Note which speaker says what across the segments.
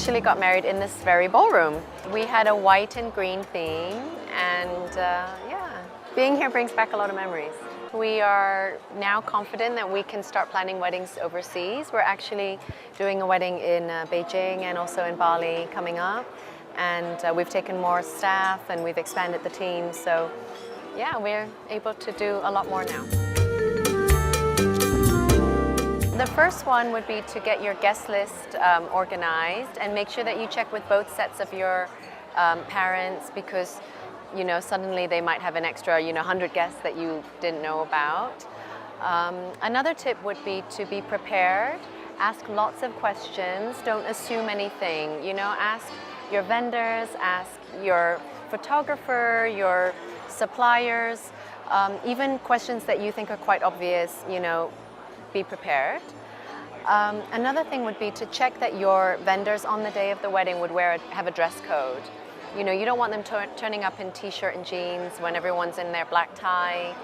Speaker 1: actually got married in this very ballroom. We had a white and green theme, and yeah, being here brings back a lot of memories. We are now confident that we can start planning weddings overseas. We're actually doing a wedding in Beijing and also in Bali coming up, and we've taken more staff and we've expanded the team, so yeah, we're able to do a lot more now. The first one would be to get your guest list organized and make sure that you check with both sets of your parents, because suddenly they might have an extra 100 guests that you didn't know about. Another tip would be to be prepared, ask lots of questions, don't assume anything. Ask your vendors, ask your photographer, your suppliers, even questions that you think are quite obvious, be prepared. Another thing would be to check that your vendors on the day of the wedding would have a dress code. You don't want them turning up in t-shirt and jeans when everyone's in their black tie,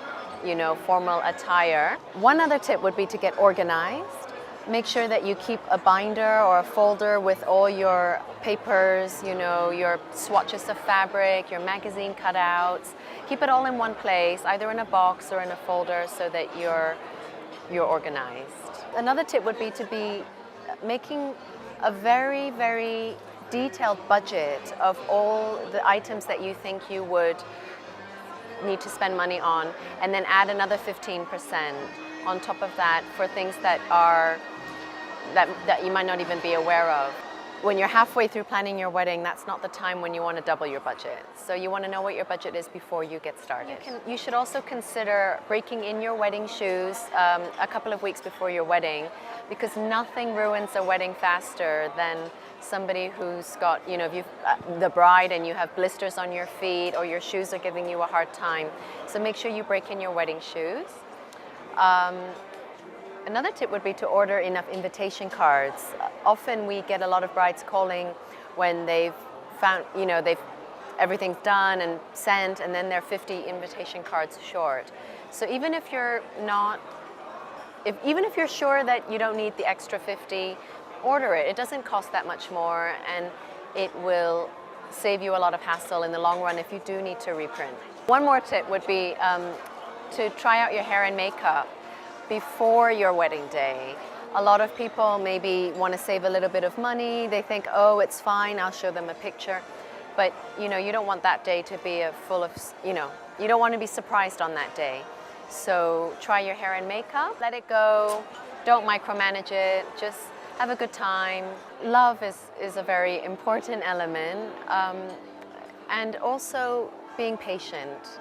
Speaker 1: formal attire. One other tip would be to get organized. Make sure that you keep a binder or a folder with all your papers, your swatches of fabric, your magazine cutouts. Keep it all in one place, either in a box or in a folder, so that you're organized. Another tip would be to be making a very, very detailed budget of all the items that you think you would need to spend money on, and then add another 15% on top of that for things that you might not even be aware of. When you're halfway through planning your wedding, that's not the time when you want to double your budget. So you want to know what your budget is before you get started. You should also consider breaking in your wedding shoes a couple of weeks before your wedding, because nothing ruins a wedding faster than somebody who's got, if you've the bride and you have blisters on your feet, or your shoes are giving you a hard time. So make sure you break in your wedding shoes. Another tip would be to order enough invitation cards. Often we get a lot of brides calling when they've found, everything's done and sent, and then they're 50 invitation cards short. So even if you're sure that you don't need the extra 50, order it. It doesn't cost that much more, and it will save you a lot of hassle in the long run if you do need to reprint. One more tip would be to try out your hair and makeup before your wedding day. A lot of people maybe want to save a little bit of money. They think, oh, it's fine, I'll show them a picture. But you don't want that day to be full of, you don't want to be surprised on that day. So try your hair and makeup, let it go, don't micromanage it, just have a good time. Love is a very important element, and also being patient.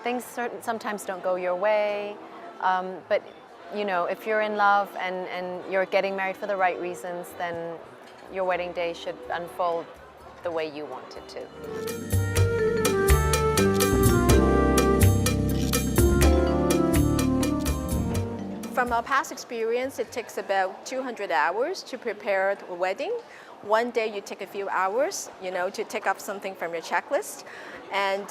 Speaker 1: Things sometimes don't go your way, but if you're in love and you're getting married for the right reasons, then your wedding day should unfold the way you want it to.
Speaker 2: From our past experience, it takes about 200 hours to prepare a wedding. One day you take a few hours, to take up something from your checklist, and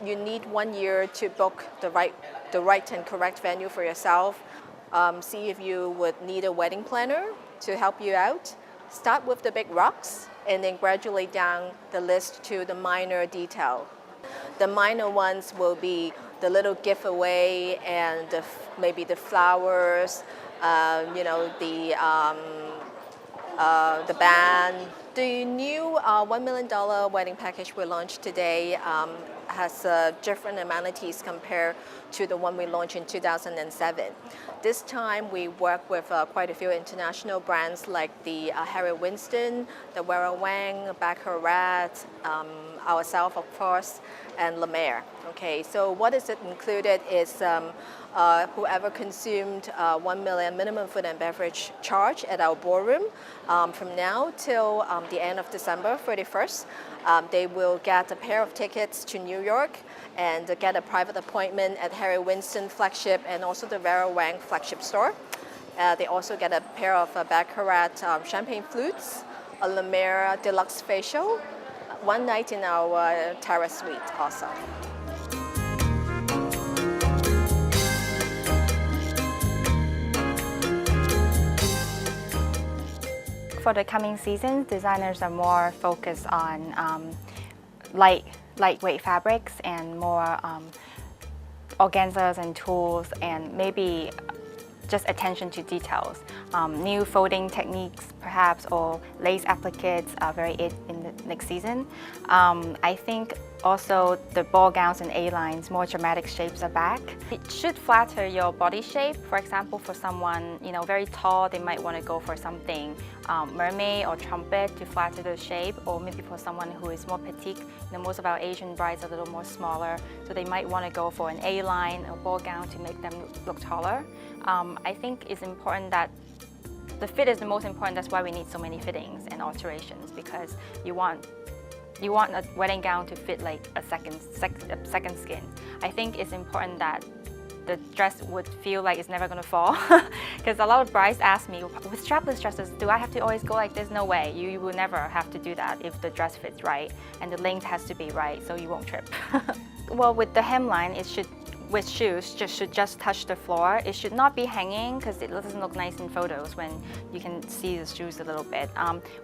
Speaker 2: you need 1 year to book the right and correct venue for yourself. See if you would need a wedding planner to help you out. Start with the big rocks and then gradually down the list to the minor detail. The minor ones will be the little giveaway and maybe the flowers, the band. The new $1 million wedding package we launched today has different amenities compared to the one we launched in 2007. This time we work with quite a few international brands like the Harry Winston, the Vera Wang, Baccarat, ourselves of course, and La Mer. Okay, so what is it included is whoever consumed 1 million minimum food and beverage charge at our ballroom from now till the end of December 31st, they will get a pair of tickets to New York and get a private appointment at Harry Winston flagship and also the Vera Wang flagship store. They also get a pair of Baccarat champagne flutes, a La Mer deluxe facial, one night in our terrace suite also.
Speaker 3: for the coming seasons, designers are more focused on lightweight fabrics and more organzas and tools, and maybe just attention to details. New folding techniques perhaps, or lace appliques are very in the next season. I think also the ball gowns and A-lines, more dramatic shapes are back. It should flatter your body shape. For example, for someone very tall, they might want to go for something mermaid or trumpet to flatter the shape, or maybe for someone who is more petite. Most of our Asian brides are a little more smaller, so they might want to go for an A-line or ball gown to make them look taller. I think it's important that the fit is the most important. That's why we need so many fittings and alterations, because you want a wedding gown to fit like a second skin. I think it's important that the dress would feel like it's never going to fall, because a lot of brides ask me, with strapless dresses, do I have to always go like this? No way. You will never have to do that if the dress fits right, and the length has to be right so you won't trip. Well, with the hemline, it should, with shoes, should just touch the floor. It should not be hanging, because it doesn't look nice in photos when you can see the shoes a little bit.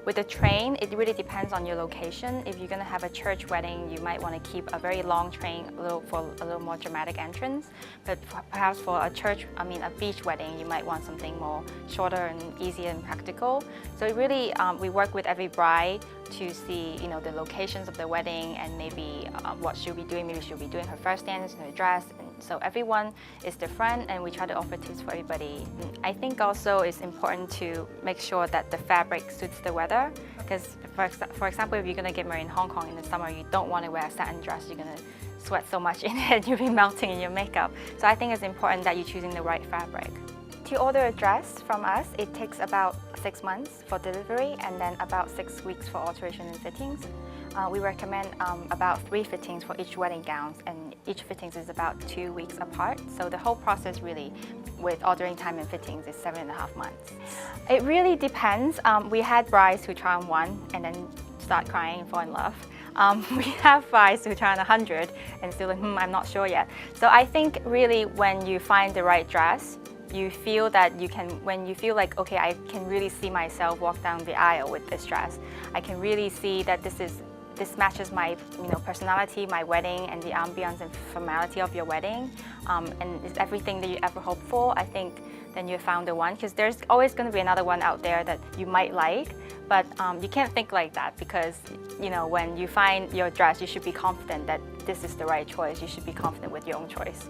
Speaker 3: With the train, it really depends on your location. If you're going to have a church wedding, you might want to keep a very long train for a little more dramatic entrance. But perhaps for a beach wedding, you might want something more shorter and easier and practical. So it really, we work with every bride to see, the locations of the wedding, and maybe what she'll be doing. Maybe she'll be doing her first dance in her dress. So everyone is different, and we try to offer tips for everybody. I think also it's important to make sure that the fabric suits the weather, because for example, if you're going to get married in Hong Kong in the summer, you don't want to wear a satin dress. You're going to sweat so much in it, you'll be melting in your makeup. So I think it's important that you're choosing the right fabric. To order a dress from us, it takes about 6 months for delivery, and then about 6 weeks for alteration and fittings. We recommend about 3 fittings for each wedding gown, and each fittings is about 2 weeks apart. So the whole process really, with ordering time and fittings, is 7.5 months. It really depends. We had brides who try on one and then start crying and fall in love. We have brides who try on 100 and still like, I'm not sure yet. So I think really when you find the right dress, you feel that when you feel like, okay, I can really see myself walk down the aisle with this dress. I can really see that this matches my personality, my wedding, and the ambience and formality of your wedding, and it's everything that you ever hoped for. I think then you found the one, because there's always going to be another one out there that you might like, but you can't think like that, because when you find your dress, you should be confident that this is the right choice. You should be confident with your own choice.